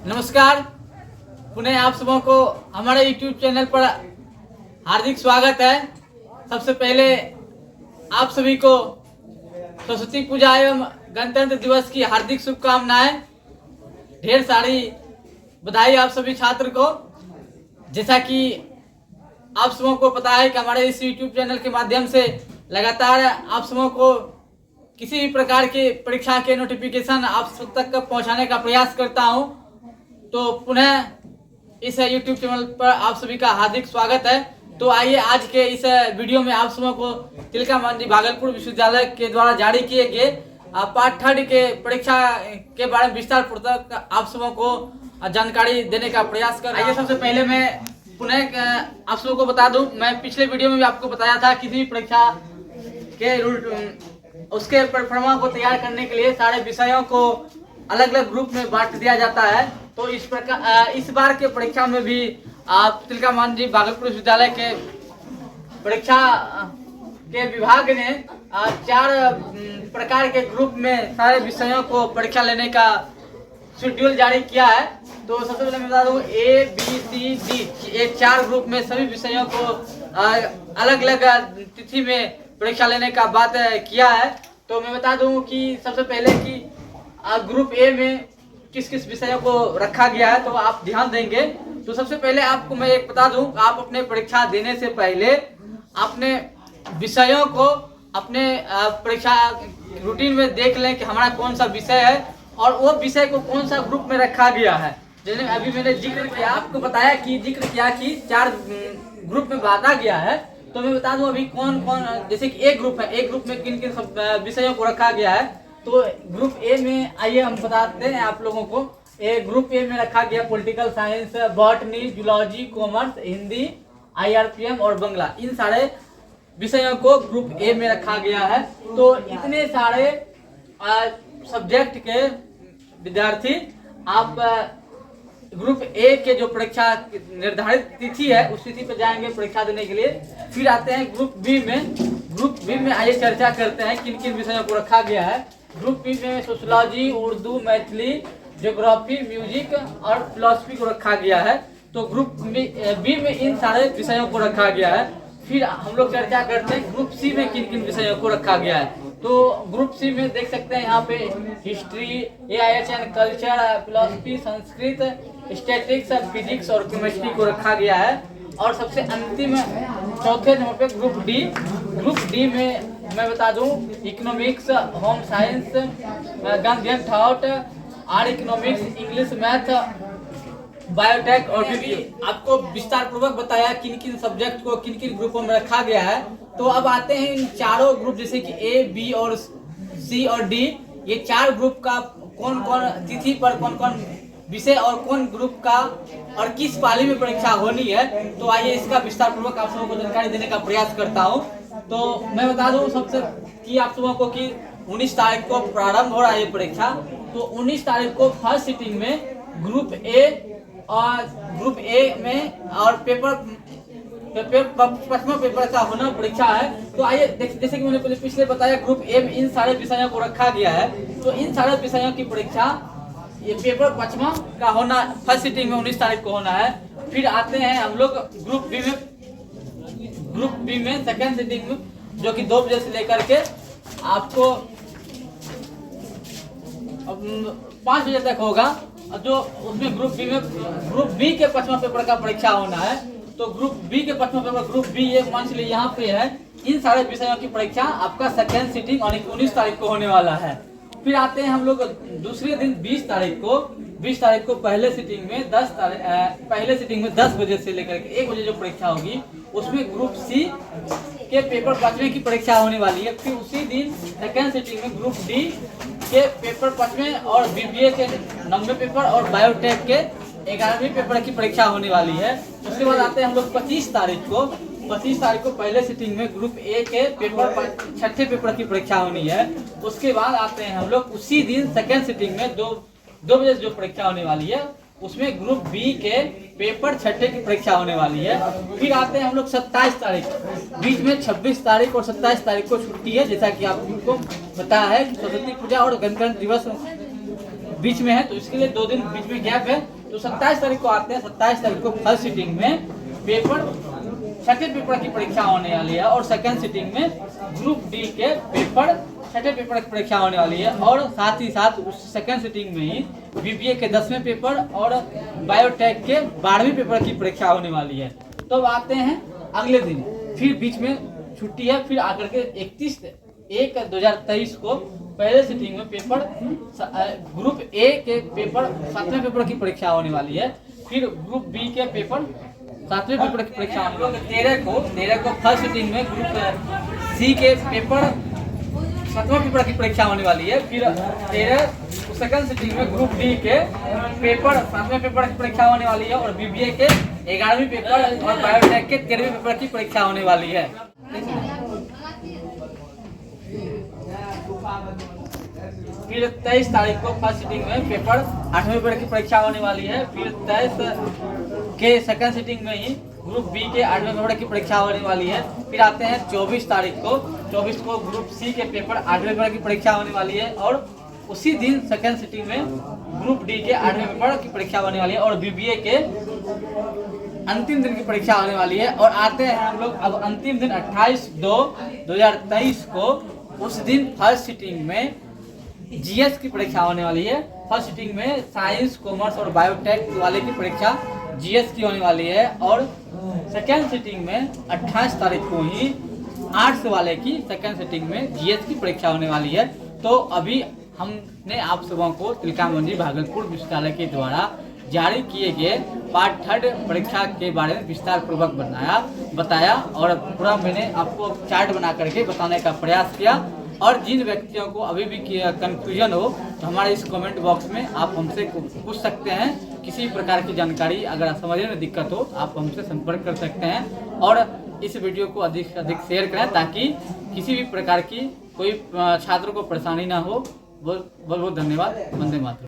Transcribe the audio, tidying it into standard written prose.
नमस्कार, पुनः आप सबों को हमारे YouTube चैनल पर हार्दिक स्वागत है। सबसे पहले आप सभी को सरस्वती पूजा एवं गणतंत्र दिवस की हार्दिक शुभकामनाएं। ढेर सारी बधाई आप सभी छात्र को। जैसा कि आप सबों को पता है कि हमारे इस YouTube चैनल के माध्यम से लगातार आप सबों को किसी भी प्रकार के परीक्षा के नोटिफिकेशन आप सब तक पहुंचाने का प्रयास करता हूं। तो पुनः इस YouTube चैनल पर आप सभी का हार्दिक स्वागत है। तो आइए आज के इस वीडियो में आप सबों को तिलका मांझी भागलपुर विश्वविद्यालय के द्वारा जारी किए गए पार्ट 3 के परीक्षा के बारे में विस्तार पूर्वक आप सबों को जानकारी देने का प्रयास कर। आइए सबसे पहले मैं पुनः आप सबों को बता दूं, मैं पिछले वीडियो में भी आपको बताया था किसी भी परीक्षा के उसके परफॉर्मा को तैयार करने के लिए सारे विषयों को अलग अलग ग्रुप में बांट दिया जाता है। तो इस प्रकार इस बार के परीक्षा में भी आप तिलका मांझी भागलपुर विश्वविद्यालय के परीक्षा के विभाग ने 4 प्रकार के ग्रुप में सारे विषयों को परीक्षा लेने का शेड्यूल जारी किया है। तो सबसे पहले मैं बता दूं A, B, C, D ये 4 ग्रुप में सभी विषयों को अलग अलग तिथि में परीक्षा लेने का बात किया है। तो मैं बता दूं कि सबसे पहले कि ग्रुप ए में किस किस विषयों को रखा गया है, तो आप ध्यान देंगे। तो सबसे पहले आपको मैं एक बता दूं, आप अपने परीक्षा देने से पहले अपने विषयों को अपने परीक्षा रूटीन में देख लें कि हमारा कौन सा विषय है और वो विषय को कौन सा ग्रुप में रखा गया है। जैसे अभी मैंने जिक्र किया, आपको बताया कि जिक्र किया कि 4 ग्रुप में बांटा गया है। तो मैं बता दूं अभी कौन कौन, जैसे कि एक ग्रुप है, एक ग्रुप में किन किन विषयों को रखा गया है। तो ग्रुप ए में आइए हम बताते हैं आप लोगों को। ग्रुप ए में रखा गया political science, botany, zoology, commerce, Hindi, IRPM और बांग्ला। इन सारे विषयों को ग्रुप ए में रखा गया है। तो इतने सारे सब्जेक्ट के विद्यार्थी आप ग्रुप ए के जो परीक्षा निर्धारित तिथि है उस तिथि पर जाएंगे परीक्षा देने के लिए। फिर आते हैं ग्रुप बी में। ग्रुप बी में आइए चर्चा करते हैं किन किन विषयों को रखा गया है। ग्रुप बी में sociology, Urdu, Maithili, geography, music और फिलोसफी को रखा गया है। तो ग्रुप बी में इन सारे विषयों को रखा गया है। फिर हम लोग चर्चा करते हैं ग्रुप सी में किन किन विषयों को रखा गया है। तो ग्रुप सी में देख सकते हैं यहाँ पे history, AIHN, culture, philosophy, Sanskrit, statics, physics और केमिस्ट्री को रखा गया है। और सबसे अंतिम चौथे नंबर पे ग्रुप डी। ग्रुप डी में मैं बता दूं economics, home science, Gandhian thought, art economics, English, math, biotech और भी आपको विस्तार पूर्वक बताया किन किन सब्जेक्ट को किन किन ग्रुपों में रखा गया है। तो अब आते हैं इन चारों ग्रुप, जैसे कि A, B और C और D, ये 4 ग्रुप का कौन कौन तिथि पर कौन कौन विषय और कौन ग्रुप का और किस पाली में परीक्षा होनी है। तो आइए इसका विस्तार पूर्वक आप सबों को जानकारी देने का प्रयास करता हूं। तो मैं बता दूं सबसे कि आप सबों को कि 19 तारीख को प्रारंभ हो रहा है ये परीक्षा। तो 19 तारीख को फर्स्ट सिटिंग में ग्रुप ए में और प्रथम पेपर का होना परीक्षा है। तो आइए जैसे कि मैंने पहले पिछले बताया ग्रुप ए में इन सारे विषयों को रखा गया है। तो इन सारे विषयों की परीक्षा ये पेपर 5वां का होना फर्स्ट सिटिंग में 19 तारीख को होना है। फिर आते हैं हम लोग ग्रुप बी में सेकेंड सिटिंग में, जो कि 2 बजे से लेकर के आपको 5 बजे तक होगा। जो उसमें ग्रुप बी के 5वां पेपर का परीक्षा होना है। तो ग्रुप बी के 5वां पेपर ग्रुप बी ये मान चलिए यहाँ पे है। इन सारे विषयों की परीक्षा आपका सेकेंड सिटिंग और 19 तारीख को होने वाला है। फिर आते हैं हम लोग दूसरे दिन 20 तारीख को पहले सिटिंग में 10 बजे से लेकर के 1 बजे जो परीक्षा होगी उसमें ग्रुप सी के पेपर 5वें की परीक्षा होने वाली है। फिर उसी दिन सेकेंड सिटिंग में ग्रुप डी के पेपर 5वें और BBA के 9वें पेपर और बायोटेक के 11वें पेपर की परीक्षा होने वाली है। उसके बाद आते हैं हम लोग 25 तारीख को पहले सिटिंग में ग्रुप ए के पेपर 6ठे पेपर की परीक्षा होनी है। उसके बाद आते हैं हम लोग उसी दिन सेकेंड सिटिंग में 2 बजे जो परीक्षा होने वाली है उसमें ग्रुप बी के पेपर 6ठे की परीक्षा होने वाली है। फिर आते हैं हम लोग 27 तारीख, बीच में 26 तारीख और 27 तारीख को छुट्टी है। जैसा कि आपको पता है कि सरस्वती पूजा और गणतंत्र दिवस बीच में है, तो इसके लिए 2 दिन बीच में गैप है। तो 27 तारीख को आते हैं। 27 तारीख को फर्स्ट सिटिंग में पेपर, छठे पेपर की परीक्षा होने वाली है, और सेकंड सिटिंग में ग्रुप डी के पेपर, छठे पेपर की परीक्षा होने वाली है। और साथ ही साथ उस सेकंड सिटिंग में ही बीबीए के 10वें पेपर और बायोटेक के 12वें पेपर की परीक्षा होने वाली है। तो अब आते हैं अगले दिन, फिर बीच में छुट्टी है, फिर आकर के 31/1/2023 को पहले सिटिंग में पेपर ग्रुप ए के पेपर 7वें पेपर की परीक्षा होने वाली है। फिर ग्रुप बी के पेपर 7वें पेपर की परीक्षा होने वाली है। 13 को फर्स्ट सिटिंग में ग्रुप सी के पेपर 7वां पेपर की परीक्षा होने वाली है। फिर 13 सेकंड सिटिंग में ग्रुप डी के पेपर 7वें पेपर की परीक्षा होने वाली है, और बीबीए के 11वीं पेपर और बायोटेक के 13वें पेपर की परीक्षा होने वाली है। फिर 23 तारीख को फर्स्ट सिटिंग में पेपर 8वें पेपर की परीक्षा होने वाली है। फिर 23 के सेकंड सिटिंग में ही ग्रुप बी के 8वें पेपर की परीक्षा होने वाली है। फिर आते हैं 24 तारीख को, 24 को ग्रुप सी के पेपर 8वें पेपर की परीक्षा होने वाली है, और उसी दिन सेकंड सिटिंग में ग्रुप डी के 8वें पेपर की परीक्षा होने वाली है, और बीबीए के अंतिम दिन की परीक्षा होने वाली है। और आते हैं हम लोग अब अंतिम दिन 28/2/2023 को, उस दिन फर्स्ट सिटिंग में जीएस की परीक्षा होने वाली है। फर्स्ट सिटिंग में साइंस, कॉमर्स और बायोटेक वाले की परीक्षा जीएस की होने वाली है, और सेकेंड सिटिंग में 28 तारीख को ही आर्ट्स वाले की सेकेंड सिटिंग में जीएस की परीक्षा होने वाली है। तो अभी हमने आप सबों को तिलका मंडी भागलपुर विश्वविद्यालय के द्वारा जारी किए गए पार्ट 3 परीक्षा के बारे में विस्तार पूर्वक बताया, और पूरा मैंने आपको चार्ट बना करके बताने का प्रयास किया। और जिन व्यक्तियों को अभी भी कंफ्यूजन हो, तो हमारे इस कमेंट बॉक्स में आप हमसे पूछ सकते हैं। किसी प्रकार की जानकारी अगर समझने में दिक्कत हो, आप हमसे संपर्क कर सकते हैं। और इस वीडियो को अधिक से अधिक शेयर करें, ताकि किसी भी प्रकार की कोई छात्रों को परेशानी ना हो। बहुत बहुत धन्यवाद। वंदे मातरम।